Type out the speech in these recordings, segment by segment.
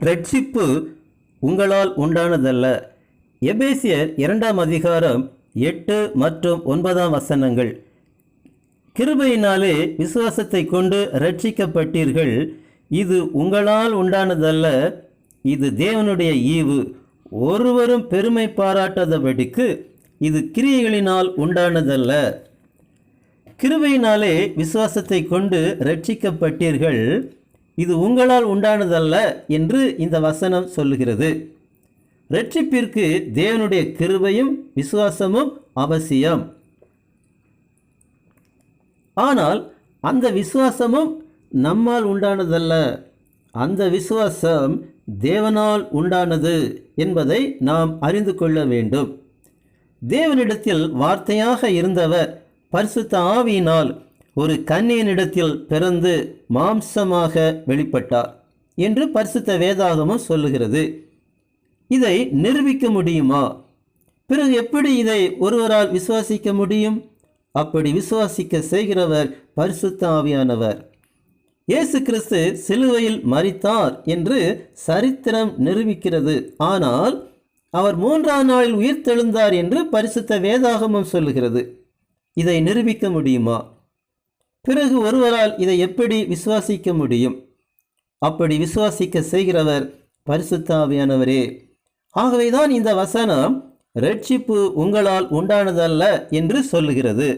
ரட்சிப்பு உங்களால் உண்டானதல்ல. எபேசியர் 2ஆம் அதிகாரம் 8 மற்றும் 9ஆம் வசனங்கள். கிருபையினாலே விசுவாசத்தை கொண்டு ரட்சிக்கப்பட்டீர்கள். இது உங்களால் உண்டானதல்ல, இது தேவனுடைய ஈவு. ஒருவரும் பெருமை பாராட்டாதபடிக்கு இது கிரியைகளினால் உண்டானதல்ல. கிருபையினாலே விசுவாசத்தை கொண்டு ரட்சிக்கப்பட்டீர்கள், இது உங்களால் உண்டானதல்ல என்று இந்த வசனம் சொல்லுகிறது. ரட்சிப்பிற்கு தேவனுடைய கிருபையும் விசுவாசமும் அவசியம். ஆனால் அந்த விசுவாசமும் நம்மால் உண்டானதல்ல, அந்த விசுவாசம் தேவனால் உண்டானது என்பதை நாம் அறிந்து கொள்ள வேண்டும். தேவனிடத்தில் வார்த்தையாக இருந்தவர் பரிசுத்த ஆவியினால் ஒரு கன்னியனிடத்தில் பிறந்து மாம்சமாக வெளிப்பட்டார் என்று பரிசுத்த வேதாகமும் சொல்லுகிறது. இதை நிரூபிக்க முடியுமா? பிறகு எப்படி இதை ஒருவரால் விசுவாசிக்க முடியும்? அப்படி விசுவாசிக்க செய்கிறவர் பரிசுத்த ஆவியானவர். இயேசு கிறிஸ்து சிலுவையில் மரித்தார் என்று சரித்திரம் நிரூபிக்கிறது. ஆனால் அவர் 3ஆம் நாளில் உயிர்த்தெழுந்தார் என்று பரிசுத்த வேதாகமம் சொல்லுகிறது. இதை நிரூபிக்க முடியுமா? பிறகு ஒருவரால் இதை எப்படி விசுவாசிக்க முடியும்? அப்படி விசுவாசிக்க செய்கிறவர் பரிசுத்த ஆவியானவரே. ஆகவேதான் இந்த வசனம் ரட்சிப்பு உங்களால் உண்டானதல்ல என்று சொல்லுகிறது.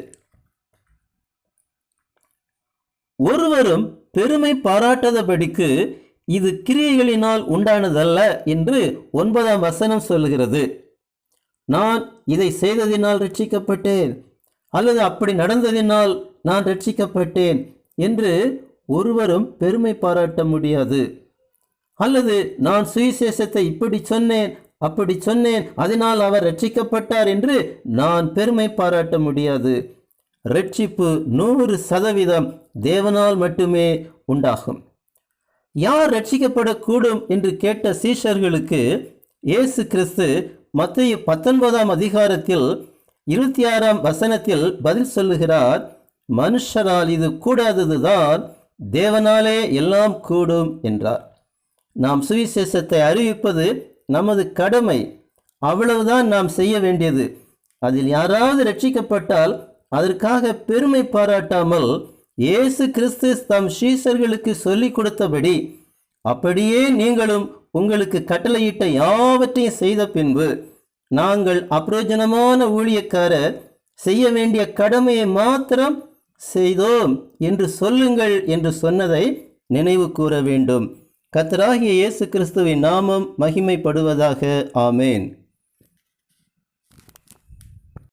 ஒருவரும் பெருமை பாராட்டாதபடிக்கு இது கிரியைகளினால் உண்டானதல்ல என்று 9ஆம் வசனம் சொல்லுகிறது. நான் இதை செய்ததினால் ரட்சிக்கப்பட்டேன், அல்லது அப்படி நடந்ததினால் நான் ரட்சிக்கப்பட்டேன் என்று ஒருவரும் பெருமை பாராட்ட முடியாது. அல்லது நான் சுவிசேஷத்தை இப்படி சொன்னேன், அப்படி சொன்னேன், அதனால் அவர் ரட்சிக்கப்பட்டார் என்று நான் பெருமை பாராட்ட முடியாது. ரட்சிப்பு 100% தேவனால் மட்டுமே உண்டாகும். யார் ரட்சிக்கப்படக்கூடும் என்று கேட்ட சீஷர்களுக்கு இயேசு கிறிஸ்து மத்தேயு 19ஆம் அதிகாரத்தில் 26ஆம் வசனத்தில் பதில் சொல்லுகிறார். மனுஷரால் இது கூடாததுதான், தேவனாலே எல்லாம் கூடும் என்றார். நாம் சுவிசேஷத்தை அறிவிப்பது நமது கடமை, அவ்வளவுதான் நாம் செய்ய வேண்டியது. அதில் யாராவது ரட்சிக்கப்பட்டால் அதற்காக பெருமை பாராட்டாமல் இயேசு கிறிஸ்து தம் சீஷர்களுக்கு சொல்லிக் கொடுத்தபடி அப்படியே நீங்களும் உங்களுக்கு கட்டளையிட்ட யாவற்றையும் செய்த பின்பு நாங்கள் அப்பிரயோஜனமான ஊழியக்காரர், செய்ய வேண்டிய கடமையை மாத்திரம் செய்தோம் என்று சொல்லுங்கள் என்று சொன்னதை நினைவு கூற வேண்டும். கர்த்தராகிய இயேசு கிறிஸ்துவின் நாமம் மகிமைப்படுவதாக. ஆமேன்.